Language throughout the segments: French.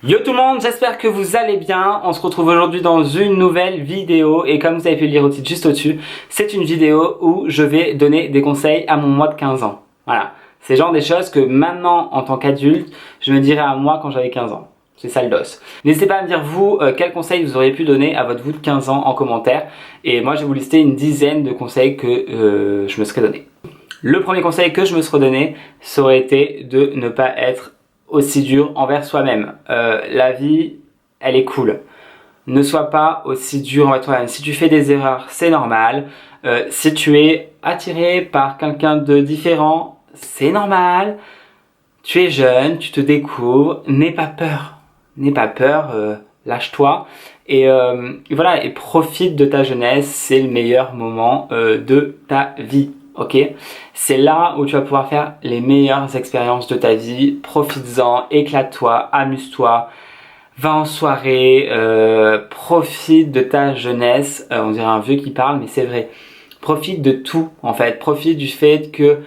Yo tout le monde, j'espère que vous allez bien. On se retrouve aujourd'hui dans une nouvelle vidéo et comme vous avez pu le lire au titre juste au-dessus, c'est une vidéo où je vais donner des conseils à mon moi de 15 ans. Voilà, c'est genre des choses que maintenant en tant qu'adulte, je me dirais à moi quand j'avais 15 ans. C'est ça le dos. N'hésitez pas à me dire vous quels conseils vous auriez pu donner à votre vous de 15 ans en commentaire. Et moi je vais vous lister une dizaine de conseils que je me serais donné. Le premier conseil que je me serais donné, ça aurait été de ne pas être aussi dur envers soi-même. La vie, elle est cool. Ne sois pas aussi dur envers toi-même. Si tu fais des erreurs, c'est normal. Si tu es attiré par quelqu'un de différent, c'est normal. Tu es jeune, tu te découvres. N'aie pas peur. N'aie pas peur, lâche-toi. Et voilà, et profite de ta jeunesse. C'est le meilleur moment de ta vie. Ok, c'est là où tu vas pouvoir faire les meilleures expériences de ta vie. Profites-en, éclate-toi, amuse-toi, va en soirée, profite de ta jeunesse. On dirait un vieux qui parle, mais c'est vrai. Profite de tout en fait. Profite du fait que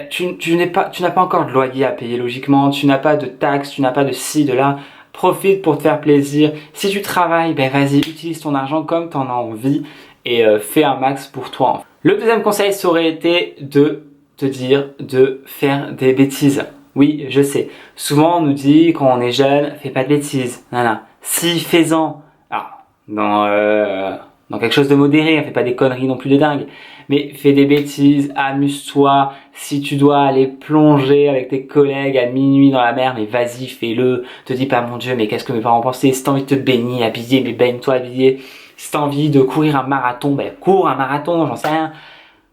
tu n'as pas encore de loyer à payer logiquement. Tu n'as pas de taxes, tu n'as pas de ci, de là. Profite pour te faire plaisir. Si tu travailles, vas-y, utilise ton argent comme tu en as envie et fais un max pour toi. Le deuxième conseil, ça aurait été de te dire de faire des bêtises. Oui, je sais. Souvent, on nous dit quand on est jeune, fais pas de bêtises. Non. Si, fais-en. Alors, dans quelque chose de modéré, fais pas des conneries non plus de dingue. Mais fais des bêtises, amuse-toi. Si tu dois aller plonger avec tes collègues à minuit dans la mer, mais vas-y, fais-le. Te dis pas, mon Dieu, mais qu'est-ce que mes parents pensaient? Si t'as envie de te baigner, habiller, mais baigne-toi, habiller. Si t'as envie de courir un marathon, cours un marathon, j'en sais rien.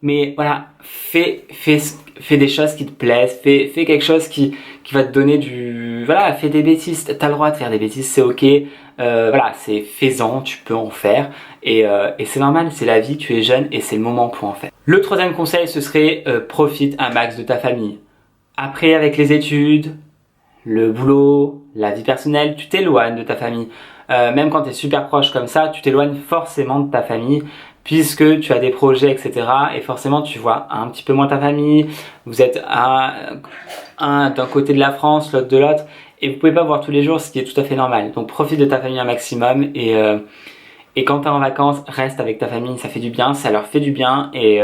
Mais voilà, fais des choses qui te plaisent, fais quelque chose qui va te donner du... Voilà, fais des bêtises, t'as le droit de faire des bêtises, c'est ok. Voilà, c'est fais-en, tu peux en faire. Et c'est normal, c'est la vie, tu es jeune et c'est le moment pour en faire. Le troisième conseil, ce serait profite un max de ta famille. Après, avec les études, le boulot, la vie personnelle, tu t'éloignes de ta famille. Même quand tu es super proche comme ça, tu t'éloignes forcément de ta famille puisque tu as des projets, etc. Et forcément, tu vois un petit peu moins ta famille. Vous êtes un d'un côté de la France, l'autre de l'autre. Et vous pouvez pas voir tous les jours, ce qui est tout à fait normal. Donc profite de ta famille un maximum et quand tu es en vacances, reste avec ta famille, ça fait du bien, ça leur fait du bien et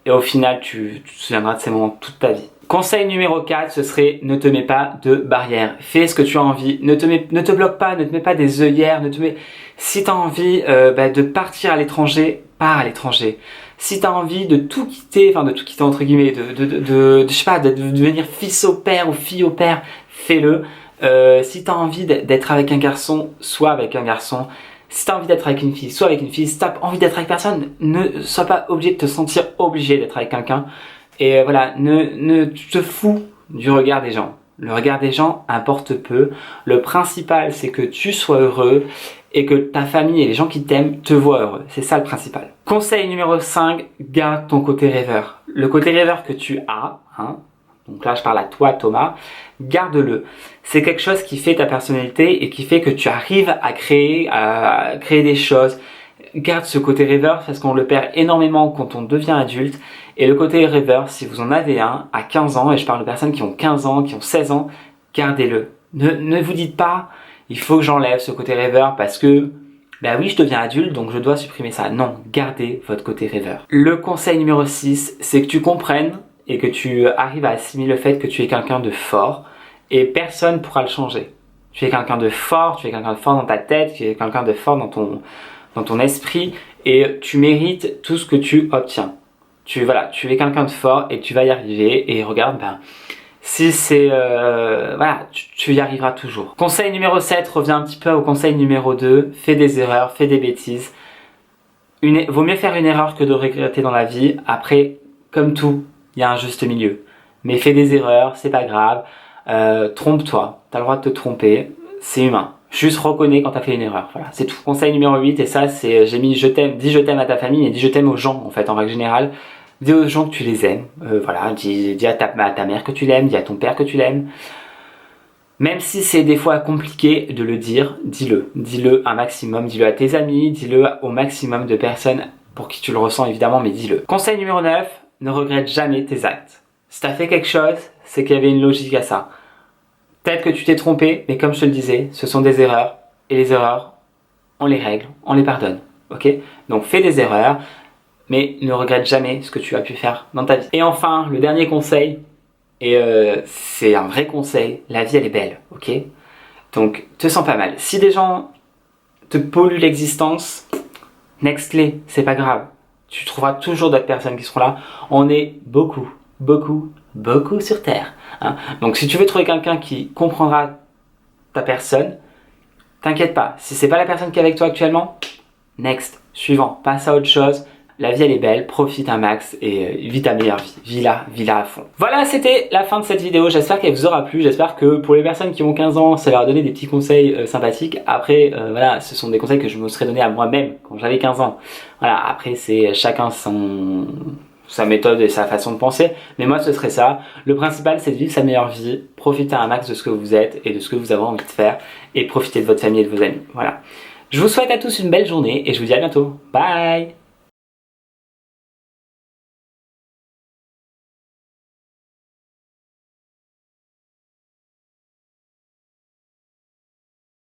au final, tu te souviendras de ces moments toute ta vie. Conseil numéro 4, ce serait ne te mets pas de barrière. Fais ce que tu as envie. Ne te bloque pas, ne te mets pas des œillères. Si tu as envie de partir à l'étranger, pars à l'étranger. Si tu as envie de tout quitter, entre guillemets, je sais pas, de devenir fils au père ou fille au père, fais-le. Si tu as envie d'être avec un garçon, sois avec un garçon. Si tu as envie d'être avec une fille, sois avec une fille. Si tu n'as envie d'être avec personne, ne sois pas obligé de te sentir obligé d'être avec quelqu'un. Et voilà, tu te fous du regard des gens. Le regard des gens importe peu. Le principal, c'est que tu sois heureux et que ta famille et les gens qui t'aiment te voient heureux. C'est ça le principal. Conseil numéro 5, garde ton côté rêveur. Le côté rêveur que tu as, donc là je parle à toi Thomas, garde-le. C'est quelque chose qui fait ta personnalité et qui fait que tu arrives à créer des choses. Garde ce côté rêveur parce qu'on le perd énormément quand on devient adulte. Et le côté rêveur, si vous en avez un à 15 ans, et je parle de personnes qui ont 15 ans, qui ont 16 ans, gardez-le. Ne vous dites pas, il faut que j'enlève ce côté rêveur parce que, oui, je deviens adulte, donc je dois supprimer ça. Non, gardez votre côté rêveur. Le conseil numéro 6, c'est que tu comprennes et que tu arrives à assimiler le fait que tu es quelqu'un de fort et personne ne pourra le changer. Tu es quelqu'un de fort, tu es quelqu'un de fort dans ta tête, tu es quelqu'un de fort dans ton esprit et tu mérites tout ce que tu obtiens. Tu es quelqu'un de fort et tu vas y arriver et regarde, si c'est... tu y arriveras toujours. Conseil numéro 7, reviens un petit peu au conseil numéro 2, fais des erreurs, fais des bêtises. Vaut mieux faire une erreur que de regretter dans la vie. Après, comme tout, il y a un juste milieu. Mais fais des erreurs, c'est pas grave. Trompe-toi, t'as le droit de te tromper, c'est humain. Juste reconnais quand t'as fait une erreur, voilà, c'est tout. Conseil numéro 8, et ça c'est, j'ai mis dis je t'aime à ta famille et dis je t'aime aux gens en fait, en règle générale. Dis aux gens que tu les aimes, dis à ta mère que tu l'aimes, dis à ton père que tu l'aimes. Même si c'est des fois compliqué de le dire, dis-le. Dis-le un maximum, dis-le à tes amis, dis-le au maximum de personnes pour qui tu le ressens évidemment, mais dis-le. Conseil numéro 9, ne regrette jamais tes actes. Si t'as fait quelque chose, c'est qu'il y avait une logique à ça. Peut-être que tu t'es trompé, mais comme je te le disais, ce sont des erreurs. Et les erreurs, on les règle, on les pardonne. Ok? Donc fais des erreurs, mais ne regrette jamais ce que tu as pu faire dans ta vie. Et enfin, le dernier conseil, et c'est un vrai conseil, la vie elle est belle, ok? Donc te sens pas mal. Si des gens te polluent l'existence, next-les, c'est pas grave. Tu trouveras toujours d'autres personnes qui seront là. On est beaucoup, beaucoup, beaucoup sur Terre. Hein. Donc si tu veux trouver quelqu'un qui comprendra ta personne, t'inquiète pas. Si c'est pas la personne qui est avec toi actuellement, next, suivant, passe à autre chose. La vie elle est belle, profite un max et vis ta meilleure vie. Vis-la à fond. Voilà, c'était la fin de cette vidéo. J'espère qu'elle vous aura plu. J'espère que pour les personnes qui ont 15 ans, ça leur a donné des petits conseils sympathiques. Après, voilà, ce sont des conseils que je me serais donné à moi-même quand j'avais 15 ans. Voilà, après c'est chacun sa méthode et sa façon de penser. Mais moi, ce serait ça. Le principal, c'est de vivre sa meilleure vie, profiter un max de ce que vous êtes et de ce que vous avez envie de faire et profiter de votre famille et de vos amis. Voilà. Je vous souhaite à tous une belle journée et je vous dis à bientôt. Bye!